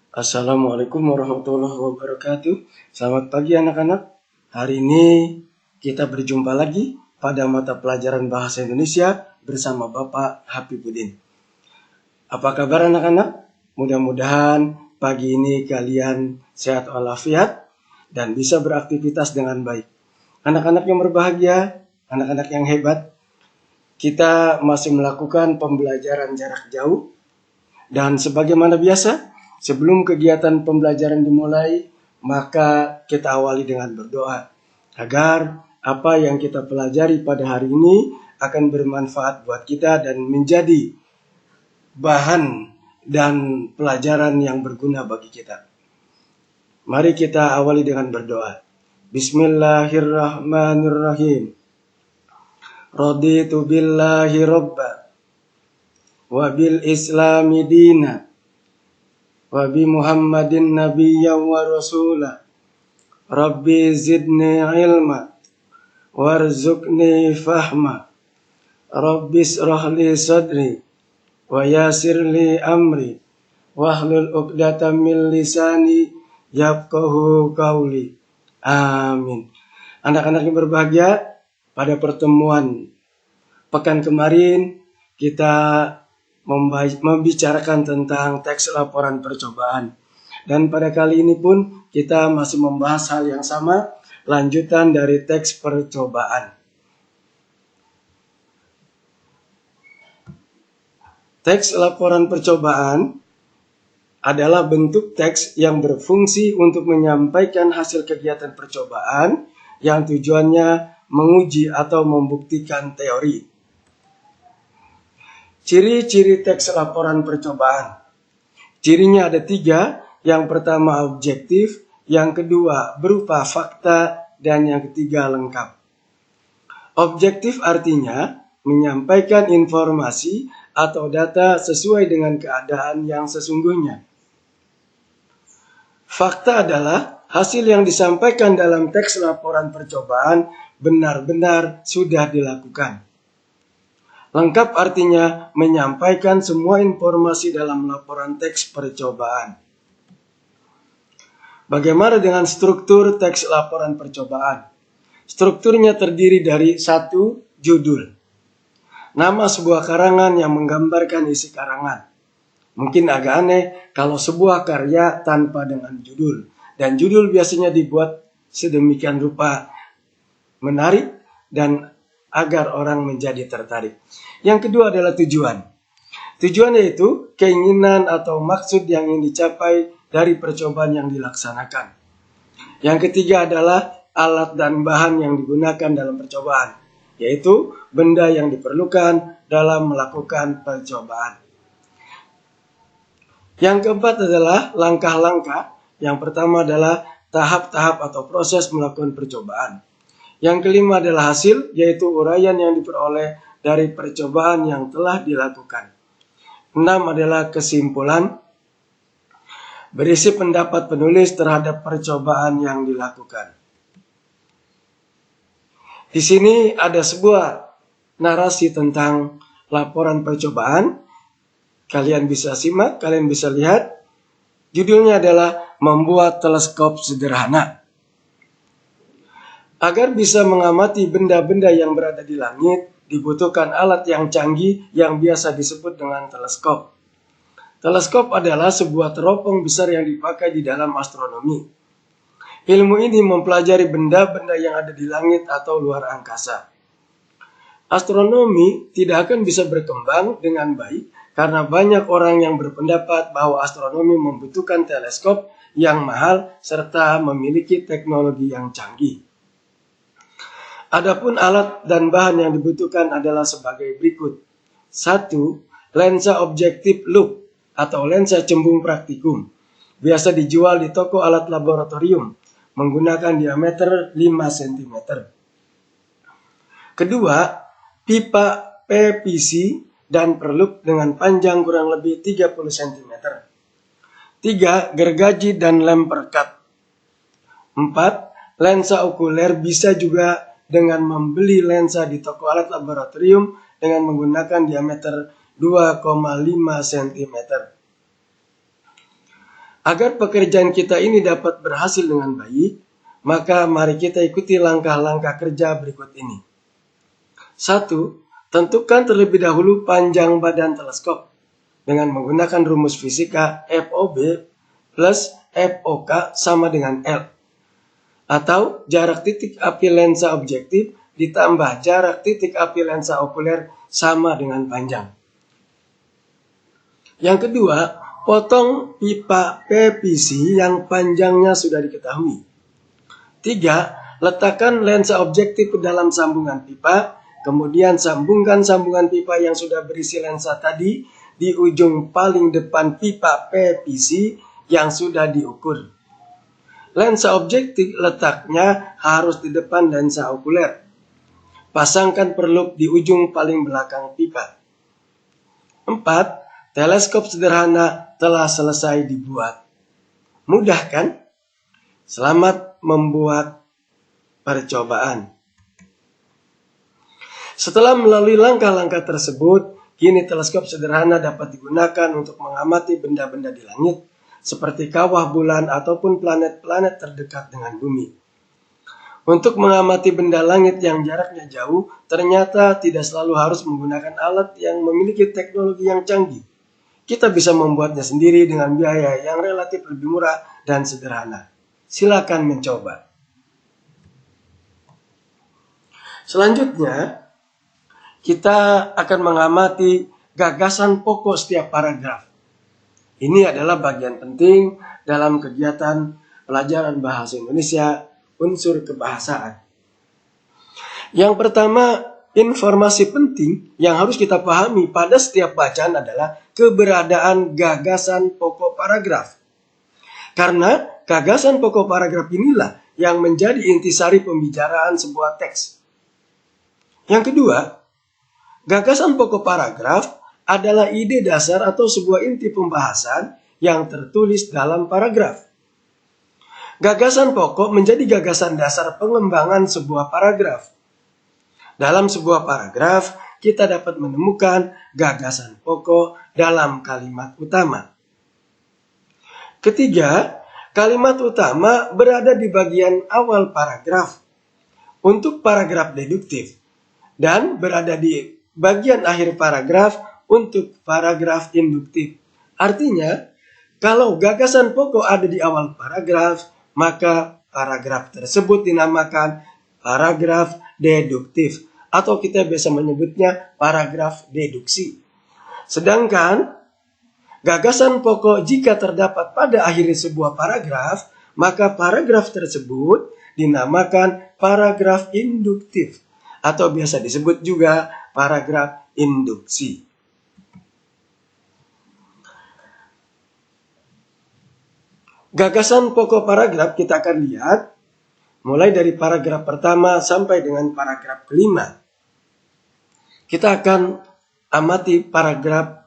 Assalamualaikum warahmatullahi wabarakatuh. Selamat pagi anak-anak. Hari ini kita berjumpa lagi pada mata pelajaran Bahasa Indonesia bersama Bapak Habibuddin. Apa kabar anak-anak? Mudah-mudahan pagi ini kalian sehat walafiat dan bisa beraktivitas dengan baik. Anak-anak yang berbahagia, anak-anak yang hebat, kita masih melakukan pembelajaran jarak jauh. Dan sebagaimana biasa, sebelum kegiatan pembelajaran dimulai, maka kita awali dengan berdoa agar apa yang kita pelajari pada hari ini akan bermanfaat buat kita dan menjadi bahan dan pelajaran yang berguna bagi kita. Mari kita awali dengan berdoa. Bismillahirrahmanirrahim. Raditu billahi robba wa bil islami dina wa bi Muhammadin nabiyyan wa rasula. Rabbi zidni ilma warzuqni fahma. Rabbi israh li sadri wa yassir li amri wahlul 'uqdatam min lisani yafqahu qawli. Amin. Anak-anak yang berbahagia, pada pertemuan pekan kemarin kita membicarakan tentang teks laporan percobaan. Dan pada kali ini pun kita masih membahas hal yang sama, lanjutan dari teks percobaan. Teks laporan percobaan adalah bentuk teks yang berfungsi untuk menyampaikan hasil kegiatan percobaan yang tujuannya menguji atau membuktikan teori. Ciri-ciri teks laporan percobaan. Cirinya ada 3. Yang pertama objektif, yang kedua berupa fakta, dan yang ketiga lengkap. Objektif artinya menyampaikan informasi atau data sesuai dengan keadaan yang sesungguhnya. Fakta adalah hasil yang disampaikan dalam teks laporan percobaan benar-benar sudah dilakukan. Lengkap artinya menyampaikan semua informasi dalam laporan teks percobaan. Bagaimana dengan struktur teks laporan percobaan? Strukturnya terdiri dari 1. Judul. Nama sebuah karangan yang menggambarkan isi karangan. Mungkin agak aneh kalau sebuah karya tanpa dengan judul. Dan judul biasanya dibuat sedemikian rupa menarik dan agar orang menjadi tertarik. Yang kedua adalah tujuan. Tujuan yaitu keinginan atau maksud yang ingin dicapai dari percobaan yang dilaksanakan. Yang ketiga adalah alat dan bahan yang digunakan dalam percobaan, yaitu benda yang diperlukan dalam melakukan percobaan. Yang keempat adalah langkah-langkah. Yang pertama adalah tahap-tahap atau proses melakukan percobaan. Yang kelima adalah hasil, yaitu uraian yang diperoleh dari percobaan yang telah dilakukan. 6 adalah kesimpulan, berisi pendapat penulis terhadap percobaan yang dilakukan. Di sini ada sebuah narasi tentang laporan percobaan. Kalian bisa simak, kalian bisa lihat. Judulnya adalah Membuat Teleskop Sederhana. Agar bisa mengamati benda-benda yang berada di langit, dibutuhkan alat yang canggih yang biasa disebut dengan teleskop. Teleskop adalah sebuah teropong besar yang dipakai di dalam astronomi. Ilmu ini mempelajari benda-benda yang ada di langit atau luar angkasa. Astronomi tidak akan bisa berkembang dengan baik karena banyak orang yang berpendapat bahwa astronomi membutuhkan teleskop yang mahal serta memiliki teknologi yang canggih. Adapun alat dan bahan yang dibutuhkan adalah sebagai berikut. 1. Lensa objektif loop atau lensa cembung praktikum. Biasa dijual di toko alat laboratorium menggunakan diameter 5 cm. Kedua, pipa PVC dan perlup dengan panjang kurang lebih 30 cm. 3. Gergaji dan lem perekat. 4. Lensa okuler, bisa juga dengan membeli lensa di toko alat laboratorium dengan menggunakan diameter 2,5 cm. Agar pekerjaan kita ini dapat berhasil dengan baik, maka mari kita ikuti langkah-langkah kerja berikut ini. 1. Tentukan terlebih dahulu panjang badan teleskop dengan menggunakan rumus fisika FOB plus FOK sama dengan L. Atau jarak titik api lensa objektif ditambah jarak titik api lensa okuler sama dengan panjang. Yang kedua, potong pipa PVC yang panjangnya sudah diketahui. 3. Letakkan lensa objektif ke dalam sambungan pipa, kemudian sambungkan sambungan pipa yang sudah berisi lensa tadi di ujung paling depan pipa PVC yang sudah diukur. Lensa objektif letaknya harus di depan lensa okuler. Pasangkan perluk di ujung paling belakang pipa. 4. Teleskop sederhana telah selesai dibuat. Mudah kan? Selamat membuat percobaan. Setelah melalui langkah-langkah tersebut, kini teleskop sederhana dapat digunakan untuk mengamati benda-benda di langit, seperti kawah bulan ataupun planet-planet terdekat dengan bumi. Untuk mengamati benda langit yang jaraknya jauh, ternyata tidak selalu harus menggunakan alat yang memiliki teknologi yang canggih. Kita bisa membuatnya sendiri dengan biaya yang relatif lebih murah dan sederhana. Silakan mencoba. Selanjutnya, kita akan mengamati gagasan pokok setiap paragraf. Ini adalah bagian penting dalam kegiatan pelajaran bahasa Indonesia unsur kebahasaan. Yang pertama, informasi penting yang harus kita pahami pada setiap bacaan adalah keberadaan gagasan pokok paragraf. Karena gagasan pokok paragraf inilah yang menjadi intisari pembicaraan sebuah teks. Yang kedua, gagasan pokok paragraf adalah ide dasar atau sebuah inti pembahasan yang tertulis dalam paragraf. Gagasan pokok menjadi gagasan dasar pengembangan sebuah paragraf. Dalam sebuah paragraf, kita dapat menemukan gagasan pokok dalam kalimat utama. Ketiga, kalimat utama berada di bagian awal paragraf untuk paragraf deduktif dan berada di bagian akhir paragraf untuk paragraf induktif. Artinya, kalau gagasan pokok ada di awal paragraf, maka paragraf tersebut dinamakan paragraf deduktif, atau kita bisa menyebutnya paragraf deduksi. Sedangkan gagasan pokok jika terdapat pada akhir sebuah paragraf, maka paragraf tersebut dinamakan paragraf induktif, atau biasa disebut juga paragraf induksi. Gagasan pokok paragraf kita akan lihat mulai dari paragraf pertama sampai dengan paragraf kelima. Kita akan amati paragraf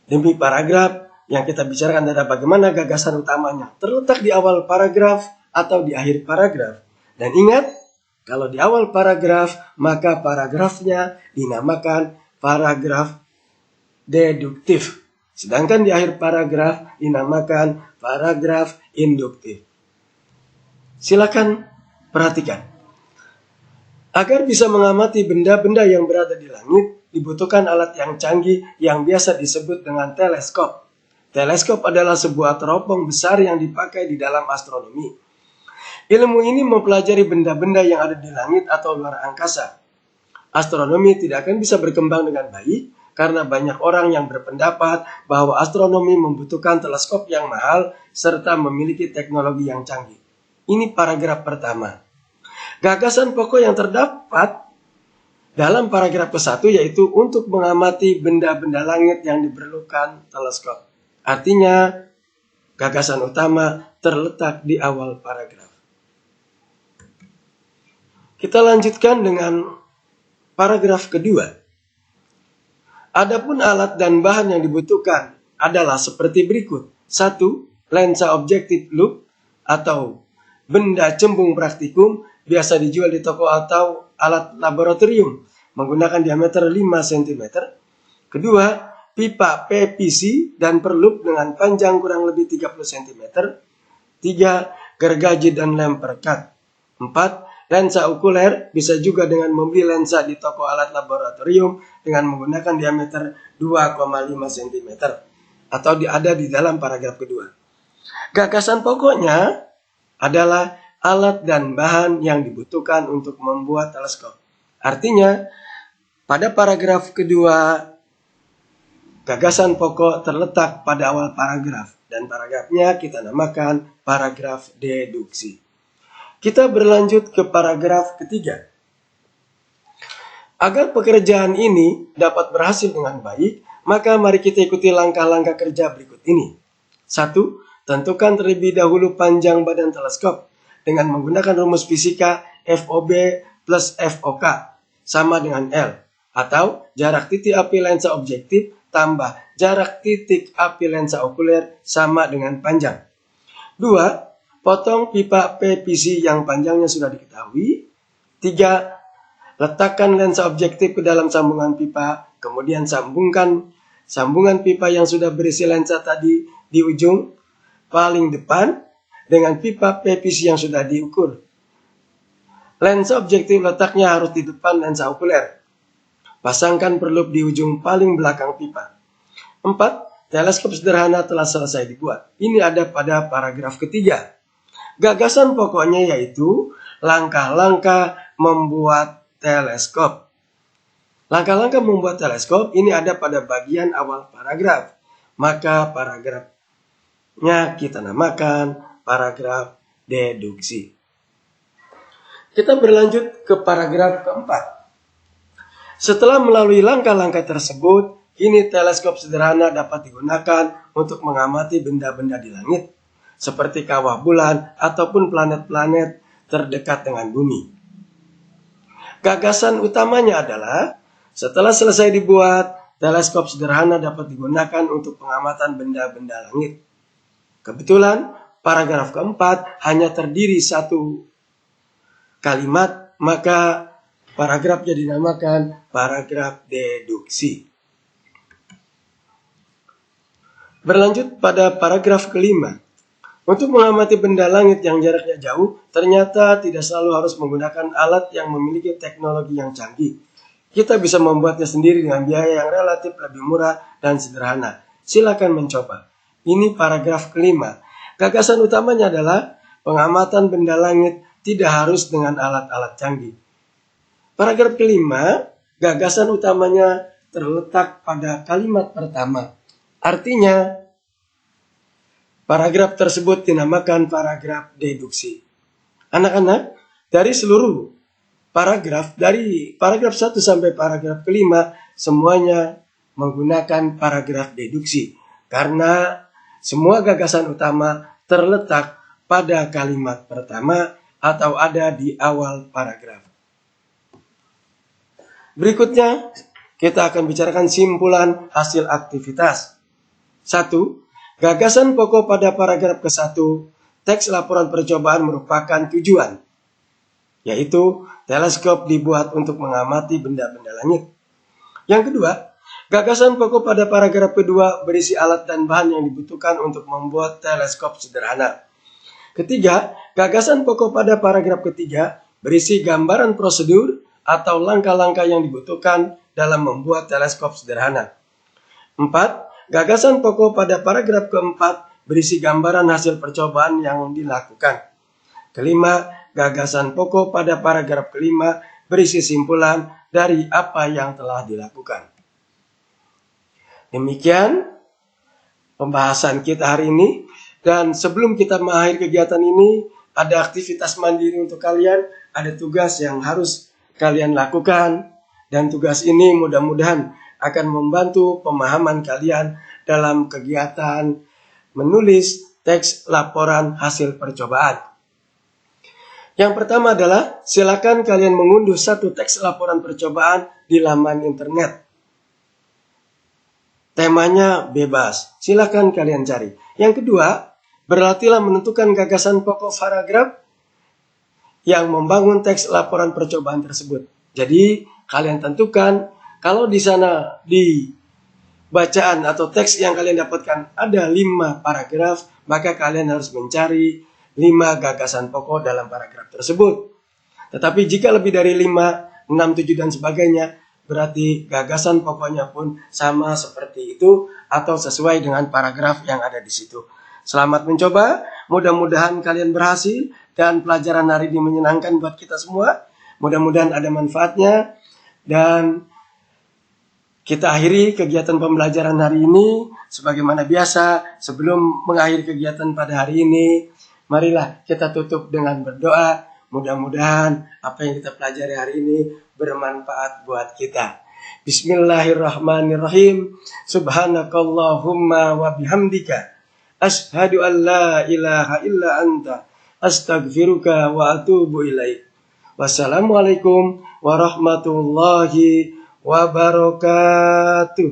demi paragraf yang kita bicarakan adalah bagaimana gagasan utamanya terletak di awal paragraf atau di akhir paragraf. Dan ingat, kalau di awal paragraf, maka paragrafnya dinamakan paragraf deduktif. Sedangkan di akhir paragraf dinamakan paragraf induktif. Silakan perhatikan. Agar bisa mengamati benda-benda yang berada di langit, dibutuhkan alat yang canggih yang biasa disebut dengan teleskop. Teleskop adalah sebuah teropong besar yang dipakai di dalam astronomi. Ilmu ini mempelajari benda-benda yang ada di langit atau luar angkasa. Astronomi tidak akan bisa berkembang dengan baik karena banyak orang yang berpendapat bahwa astronomi membutuhkan teleskop yang mahal serta memiliki teknologi yang canggih. Ini paragraf pertama. Gagasan pokok yang terdapat dalam paragraf ke-1 yaitu untuk mengamati benda-benda langit yang diperlukan teleskop. Artinya, gagasan utama terletak di awal paragraf. Kita lanjutkan dengan paragraf kedua. Adapun alat dan bahan yang dibutuhkan adalah seperti berikut. 1. Lensa objektif loop atau benda cembung praktikum biasa dijual di toko atau alat laboratorium menggunakan diameter 5 cm. Kedua, pipa PVC dan perlup dengan panjang kurang lebih 30 cm. 3. Gergaji dan lem perekat. 4. Lensa okuler, bisa juga dengan membeli lensa di toko alat laboratorium dengan menggunakan diameter 2,5 cm. Atau ada di dalam paragraf kedua. Gagasan pokoknya adalah alat dan bahan yang dibutuhkan untuk membuat teleskop. Artinya, pada paragraf kedua, gagasan pokok terletak pada awal paragraf. Dan paragrafnya kita namakan paragraf deduksi. Kita berlanjut ke paragraf ketiga. Agar pekerjaan ini dapat berhasil dengan baik, maka mari kita ikuti langkah-langkah kerja berikut ini. 1. Tentukan terlebih dahulu panjang badan teleskop dengan menggunakan rumus fisika FOB plus FOK sama dengan L, atau jarak titik api lensa objektif tambah jarak titik api lensa okuler sama dengan panjang. 2. Potong pipa PVC yang panjangnya sudah diketahui. 3. Letakkan lensa objektif ke dalam sambungan pipa, kemudian sambungan pipa yang sudah berisi lensa tadi di ujung paling depan dengan pipa PVC yang sudah diukur. Lensa objektif letaknya harus di depan lensa okuler. Pasangkan perlup di ujung paling belakang pipa. 4. Teleskop sederhana telah selesai dibuat. Ini ada pada paragraf ketiga. Gagasan pokoknya yaitu langkah-langkah membuat teleskop. Langkah-langkah membuat teleskop ini ada pada bagian awal paragraf. Maka paragrafnya kita namakan paragraf deduksi. Kita berlanjut ke paragraf keempat. Setelah melalui langkah-langkah tersebut, kini teleskop sederhana dapat digunakan untuk mengamati benda-benda di langit, seperti kawah bulan ataupun planet-planet terdekat dengan bumi. Gagasan utamanya adalah, setelah selesai dibuat, teleskop sederhana dapat digunakan untuk pengamatan benda-benda langit. Kebetulan, paragraf keempat hanya terdiri satu kalimat, maka paragrafnya dinamakan paragraf deduksi. Berlanjut pada paragraf kelima. Untuk mengamati benda langit yang jaraknya jauh, ternyata tidak selalu harus menggunakan alat yang memiliki teknologi yang canggih. Kita bisa membuatnya sendiri dengan biaya yang relatif lebih murah dan sederhana. Silakan mencoba. Ini paragraf kelima. Gagasan utamanya adalah pengamatan benda langit tidak harus dengan alat-alat canggih. Paragraf kelima, gagasan utamanya terletak pada kalimat pertama. Artinya, paragraf tersebut dinamakan paragraf deduksi. Anak-anak, dari seluruh paragraf, dari paragraf 1 sampai paragraf kelima, semuanya menggunakan paragraf deduksi. Karena semua gagasan utama terletak pada kalimat pertama atau ada di awal paragraf. Berikutnya, kita akan bicarakan simpulan hasil aktivitas. 1. Gagasan pokok pada paragraf ke-1, teks laporan percobaan merupakan tujuan, yaitu teleskop dibuat untuk mengamati benda-benda langit. Yang kedua, gagasan pokok pada paragraf kedua berisi alat dan bahan yang dibutuhkan untuk membuat teleskop sederhana. Ketiga, gagasan pokok pada paragraf ketiga berisi gambaran prosedur atau langkah-langkah yang dibutuhkan dalam membuat teleskop sederhana. 4. Gagasan pokok pada paragraf keempat berisi gambaran hasil percobaan yang dilakukan. Kelima, gagasan pokok pada paragraf kelima berisi simpulan dari apa yang telah dilakukan. Demikian pembahasan kita hari ini. Dan sebelum kita mengakhiri kegiatan ini, ada aktivitas mandiri untuk kalian, ada tugas yang harus kalian lakukan, dan tugas ini mudah-mudahan akan membantu pemahaman kalian dalam kegiatan menulis teks laporan hasil percobaan. Yang pertama adalah, silakan kalian mengunduh satu teks laporan percobaan di laman internet. Temanya bebas, silakan kalian cari. Yang kedua, berlatihlah menentukan gagasan pokok paragraf yang membangun teks laporan percobaan tersebut. Jadi, kalian tentukan kalau di sana di bacaan atau teks yang kalian dapatkan ada 5 paragraf, maka kalian harus mencari 5 gagasan pokok dalam paragraf tersebut. Tetapi jika lebih dari 5, 6, 7 dan sebagainya, berarti gagasan pokoknya pun sama seperti itu atau sesuai dengan paragraf yang ada di situ. Selamat mencoba, mudah-mudahan kalian berhasil dan pelajaran hari ini menyenangkan buat kita semua. Mudah-mudahan ada manfaatnya dan kita akhiri kegiatan pembelajaran hari ini sebagaimana biasa. Sebelum mengakhiri kegiatan pada hari ini, marilah kita tutup dengan berdoa. Mudah-mudahan apa yang kita pelajari hari ini bermanfaat buat kita. Bismillahirrahmanirrahim. Subhanakallahumma wa bihamdika asyhadu an la ilaha illa anta astaghfiruka wa atubu ilaik. Wassalamualaikum warahmatullahi wabarakatuh.